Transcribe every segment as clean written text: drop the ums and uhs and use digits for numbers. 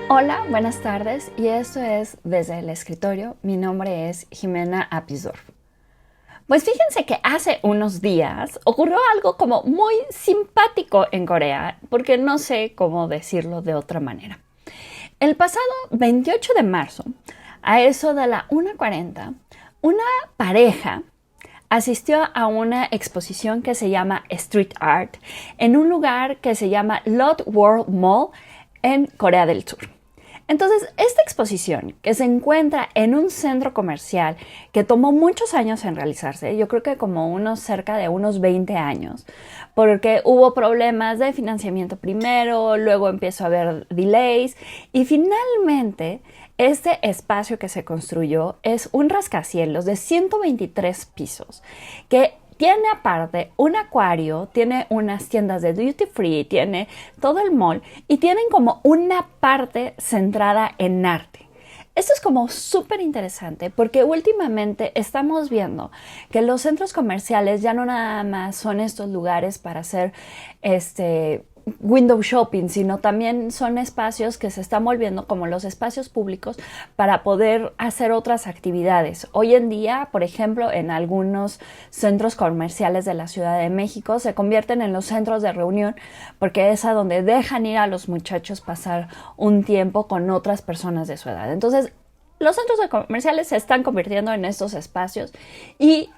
Hola, buenas tardes y esto es Desde el Escritorio. Mi nombre es Jimena Apisdorf. Pues fíjense que hace unos días ocurrió algo como muy simpático en Corea, porque no sé cómo decirlo de otra manera. El pasado 28 de marzo, a eso de la 1:40, una pareja asistió a una exposición que se llama Street Art en un lugar que se llama Lotte World Mall en Corea del Sur. Entonces, esta exposición, que se encuentra en un centro comercial que tomó muchos años en realizarse, yo creo que como cerca de unos 20 años, porque hubo problemas de financiamiento primero, luego empezó a haber delays y finalmente este espacio que se construyó es un rascacielos de 123 pisos que tiene aparte un acuario, tiene unas tiendas de duty free, tiene todo el mall y tienen como una parte centrada en arte. Esto es como súper interesante porque últimamente estamos viendo que los centros comerciales ya no nada más son estos lugares para hacer window shopping, sino también son espacios que se están volviendo como los espacios públicos para poder hacer otras actividades. Hoy en día, por ejemplo, en algunos centros comerciales de la Ciudad de México se convierten en los centros de reunión porque es a donde dejan ir a los muchachos pasar un tiempo con otras personas de su edad. Entonces, los centros comerciales se están convirtiendo en estos espacios y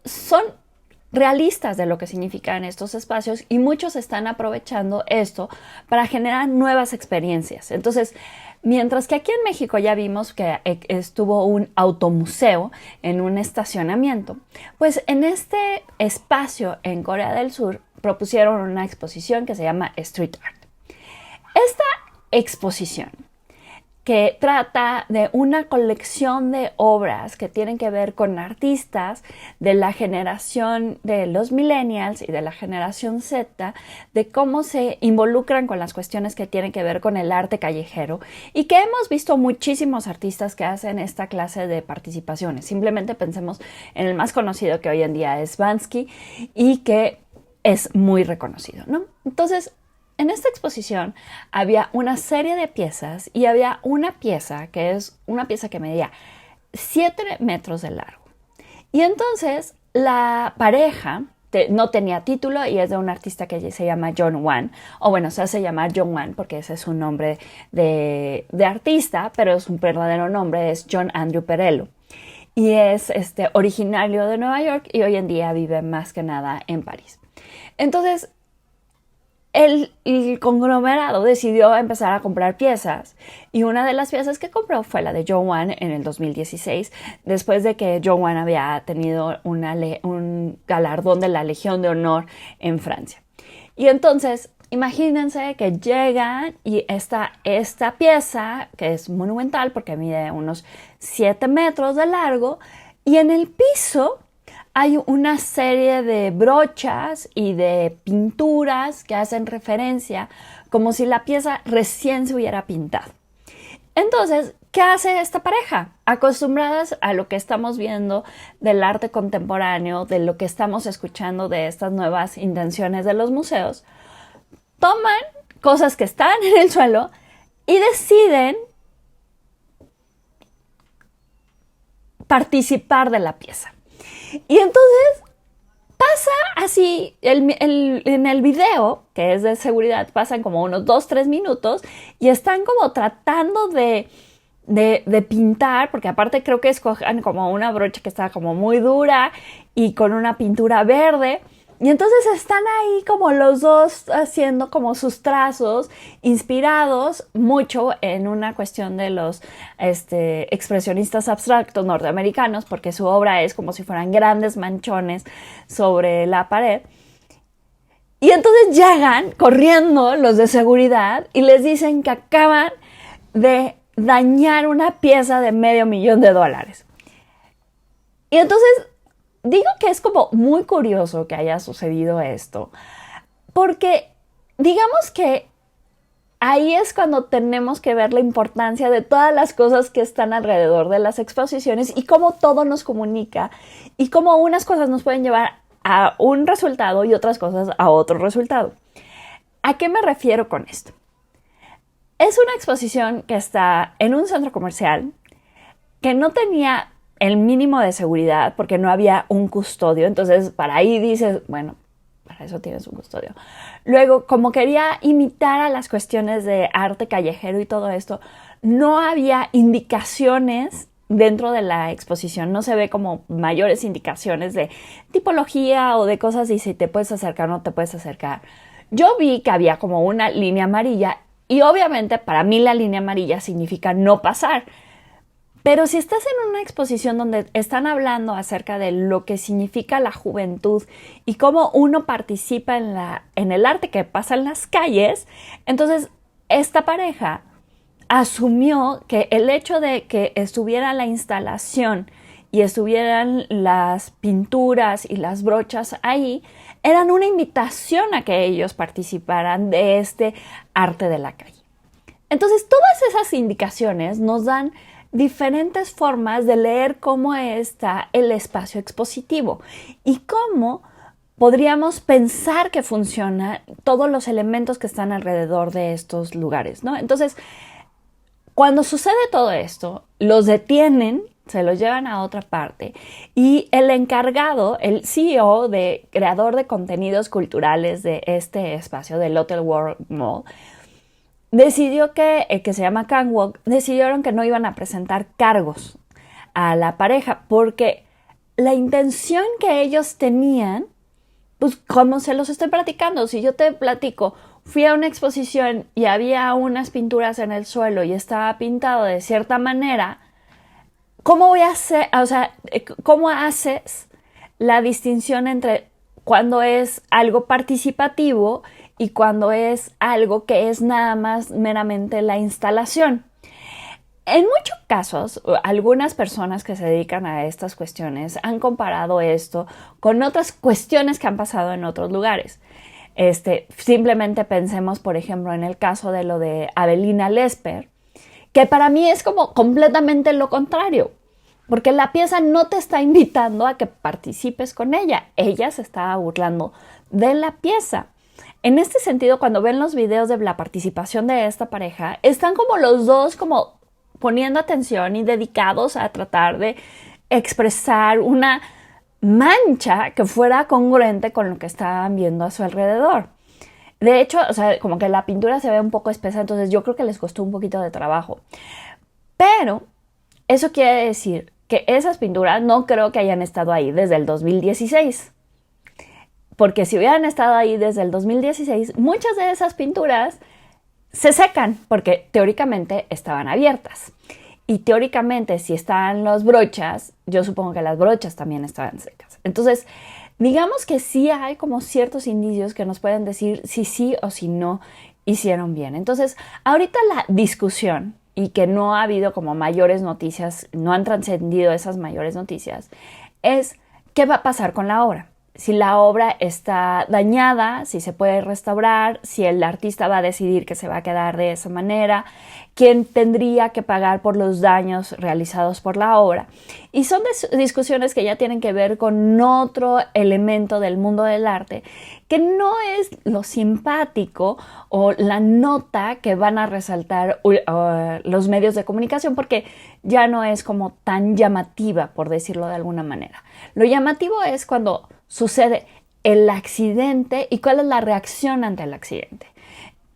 son realistas de lo que significan estos espacios y muchos están aprovechando esto para generar nuevas experiencias. Entonces, mientras que aquí en México ya vimos que estuvo un automuseo en un estacionamiento, pues en este espacio en Corea del Sur propusieron una exposición que se llama Street Art. Esta exposición que trata de una colección de obras que tienen que ver con artistas de la generación de los millennials y de la generación Z, de cómo se involucran con las cuestiones que tienen que ver con el arte callejero y que hemos visto muchísimos artistas que hacen esta clase de participaciones. Simplemente pensemos en el más conocido que hoy en día es Bansky y que es muy reconocido, ¿no? Entonces, en esta exposición había una serie de piezas y había una pieza que es una pieza que medía 7 metros de largo. Y entonces la pareja no tenía título y es de un artista que se llama John Wan, o bueno, se hace llamar John Wan porque ese es su nombre de artista, pero su verdadero nombre es John Andrew Perello. Y es originario de Nueva York y hoy en día vive más que nada en París. Entonces, el conglomerado decidió empezar a comprar piezas y una de las piezas que compró fue la de John Wan en el 2016, después de que John Wan había tenido un galardón de la Legión de Honor en Francia. Y entonces, imagínense que llegan y esta pieza, que es monumental porque mide unos 7 metros de largo, y en el piso hay una serie de brochas y de pinturas que hacen referencia como si la pieza recién se hubiera pintado. Entonces, ¿qué hace esta pareja? Acostumbradas a lo que estamos viendo del arte contemporáneo, de lo que estamos escuchando de estas nuevas intenciones de los museos, toman cosas que están en el suelo y deciden participar de la pieza. Y entonces pasa así, en el video, que es de seguridad, pasan como unos 2-3 minutos y están como tratando de pintar, porque aparte creo que escogen como una brocha que está como muy dura y con una pintura verde. Y entonces están ahí como los dos haciendo como sus trazos, inspirados mucho en una cuestión de los expresionistas abstractos norteamericanos, porque su obra es como si fueran grandes manchones sobre la pared. Y entonces llegan corriendo los de seguridad y les dicen que acaban de dañar una pieza de $500,000. Y entonces digo que es como muy curioso que haya sucedido esto, porque digamos que ahí es cuando tenemos que ver la importancia de todas las cosas que están alrededor de las exposiciones y cómo todo nos comunica y cómo unas cosas nos pueden llevar a un resultado y otras cosas a otro resultado. ¿A qué me refiero con esto? Es una exposición que está en un centro comercial que no tenía el mínimo de seguridad porque no había un custodio. Entonces, para ahí dices, bueno, para eso tienes un custodio. Luego, como quería imitar a las cuestiones de arte callejero y todo esto, no había indicaciones dentro de la exposición. No se ve como mayores indicaciones de tipología o de cosas y si te puedes acercar o no te puedes acercar. Yo vi que había como una línea amarilla y obviamente para mí la línea amarilla significa no pasar. Pero si estás en una exposición donde están hablando acerca de lo que significa la juventud y cómo uno participa en el arte que pasa en las calles, entonces esta pareja asumió que el hecho de que estuviera la instalación y estuvieran las pinturas y las brochas ahí, eran una invitación a que ellos participaran de este arte de la calle. Entonces, todas esas indicaciones nos dan diferentes formas de leer cómo está el espacio expositivo y cómo podríamos pensar que funcionan todos los elementos que están alrededor de estos lugares, ¿no? Entonces, cuando sucede todo esto, los detienen, se los llevan a otra parte y el encargado, el CEO creador de contenidos culturales de este espacio, del Hotel World Mall, decidió que se llama Canwalk, decidieron que no iban a presentar cargos a la pareja porque la intención que ellos tenían, pues como se los estoy platicando, si yo te platico, fui a una exposición y había unas pinturas en el suelo y estaba pintado de cierta manera, ¿cómo voy a hacer, o sea, cómo haces la distinción entre cuando es algo participativo y cuando es algo que es nada más meramente la instalación? En muchos casos, algunas personas que se dedican a estas cuestiones han comparado esto con otras cuestiones que han pasado en otros lugares. Simplemente pensemos, por ejemplo, en el caso de lo de Avelina Lesper, que para mí es como completamente lo contrario, porque la pieza no te está invitando a que participes con ella, ella se estaba burlando de la pieza. En este sentido, cuando ven los videos de la participación de esta pareja, están como los dos como poniendo atención y dedicados a tratar de expresar una mancha que fuera congruente con lo que estaban viendo a su alrededor. De hecho, o sea, como que la pintura se ve un poco espesa, entonces yo creo que les costó un poquito de trabajo. Pero eso quiere decir que esas pinturas no creo que hayan estado ahí desde el 2016. Porque si hubieran estado ahí desde el 2016, muchas de esas pinturas se secan porque teóricamente estaban abiertas. Y teóricamente si estaban las brochas, yo supongo que las brochas también estaban secas. Entonces, digamos que sí hay como ciertos indicios que nos pueden decir si sí o si no hicieron bien. Entonces, ahorita la discusión y que no ha habido como mayores noticias, no han trascendido esas mayores noticias, es qué va a pasar con la obra. Si la obra está dañada, si se puede restaurar, si el artista va a decidir que se va a quedar de esa manera, quién tendría que pagar por los daños realizados por la obra. Y son discusiones que ya tienen que ver con otro elemento del mundo del arte, que no es lo simpático o la nota que van a resaltar los medios de comunicación, porque ya no es como tan llamativa, por decirlo de alguna manera. Lo llamativo es cuando sucede el accidente y cuál es la reacción ante el accidente.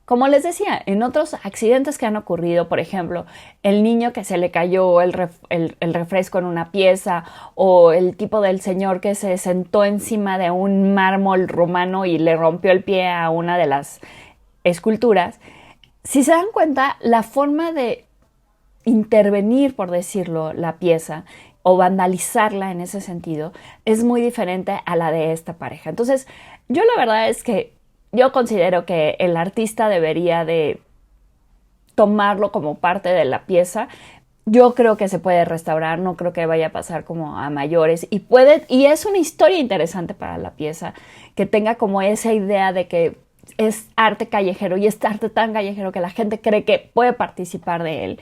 Como les decía, en otros accidentes que han ocurrido, por ejemplo, el niño que se le cayó el refresco en una pieza o el tipo del señor que se sentó encima de un mármol romano y le rompió el pie a una de las esculturas, si se dan cuenta, la forma de intervenir, por decirlo, la pieza o vandalizarla en ese sentido es muy diferente a la de esta pareja. Entonces, yo la verdad es que yo considero que el artista debería de tomarlo como parte de la pieza. Yo creo que se puede restaurar, no creo que vaya a pasar como a mayores y es una historia interesante para la pieza, que tenga como esa idea de que es arte callejero y es arte tan callejero que la gente cree que puede participar de él.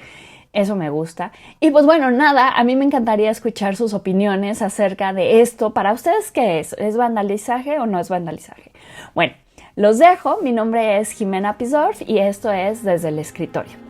Eso me gusta. Y pues bueno, nada, a mí me encantaría escuchar sus opiniones acerca de esto. ¿Para ustedes qué es? ¿Es vandalizaje o no es vandalizaje? Bueno, los dejo. Mi nombre es Jimena Pizorf y esto es Desde el Escritorio.